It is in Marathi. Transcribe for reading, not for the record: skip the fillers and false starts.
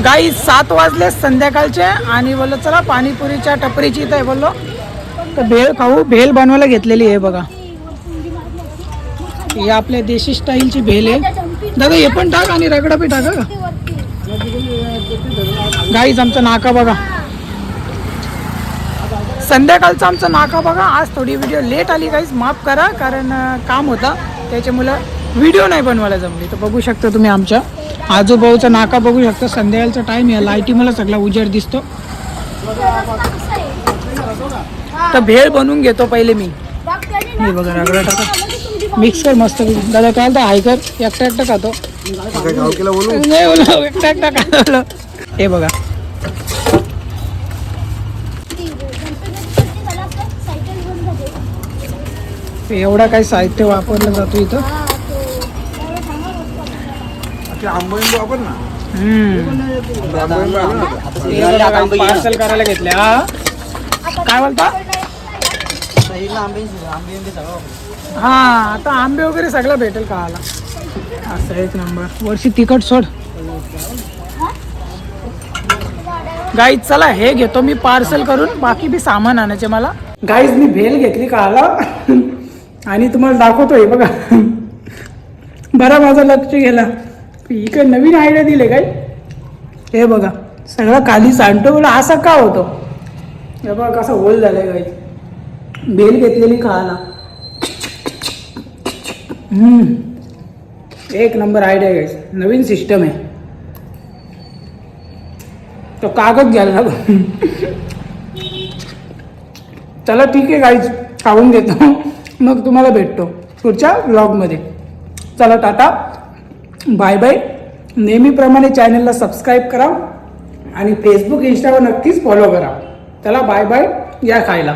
गाई 7 वाजले संध्याकाळचे आणि बोललो चला पाणीपुरीच्या टपरीची इथं आहे बोललो तर भेळ खाऊ. भेल बनवायला घेतलेली आहे बघा. ही आपल्या देशी स्टाईलची भेल आहे. दादा हे पण टाक आणि रगडा बी टाका का. गाईज आमचा नाका बघा. संध्याकाळचा आमचा नाका बघा. आज थोडी व्हिडिओ लेट आली गाईज, माफ करा कारण काम होता त्याच्यामुळं व्हिडिओ नाही बनवायला जमली. तर बघू शकता तुम्ही आमच्या आजूबाजूचा नाका बघू शकता. संध्याकाळचा टाईम या लाईटी मला सगळा उजेड दिसतो. तर भेळ बनवून घेतो पहिले मी. हे बघा रगडा टाका मिक्स कर मस्त. दादा काय तर हाय कर एकटा एकटा खातो नाही बोल एकटा एकटा खातो. हे बघा एवढा काही साहित्य वापरलं जातो इथं. पार्सल करायला घेतले. काय बोलता. हा आता आंबे वगैरे सगळं भेटेल खायला. असं एक नंबर. वर्षी तिखट सोड. गाईज चला हे घेतो मी पार्सल करून. बाकी बी सामान आणायचे मला. गाईज मी भेल घेतली खायला आणि तुम्हाला दाखवतोय बघा. बरा माझं लक्ष गेला. इकडे नवीन आयडिया दिले काय. हे बघा सगळं खाली सांडतो बोला असा का होतो. हे बघा कसं होल झालंय गाईज. भेल घेतलेली खायला. एक नंबर आयडिया गाईज. नवीन सिस्टम आहे. तो कागद घ्यायला चला ठीक आहे गाईज खाऊन घेतो मग तुम्हाला भेटतो पुढच्या व्लॉगमध्ये. चला टाटा बाय बाय. नेहमीप्रमाणे चॅनलला सबस्क्राईब करा आणि फेसबुक इंस्टावर नक्कीच फॉलो करा. चला बाय बाय. या खायला.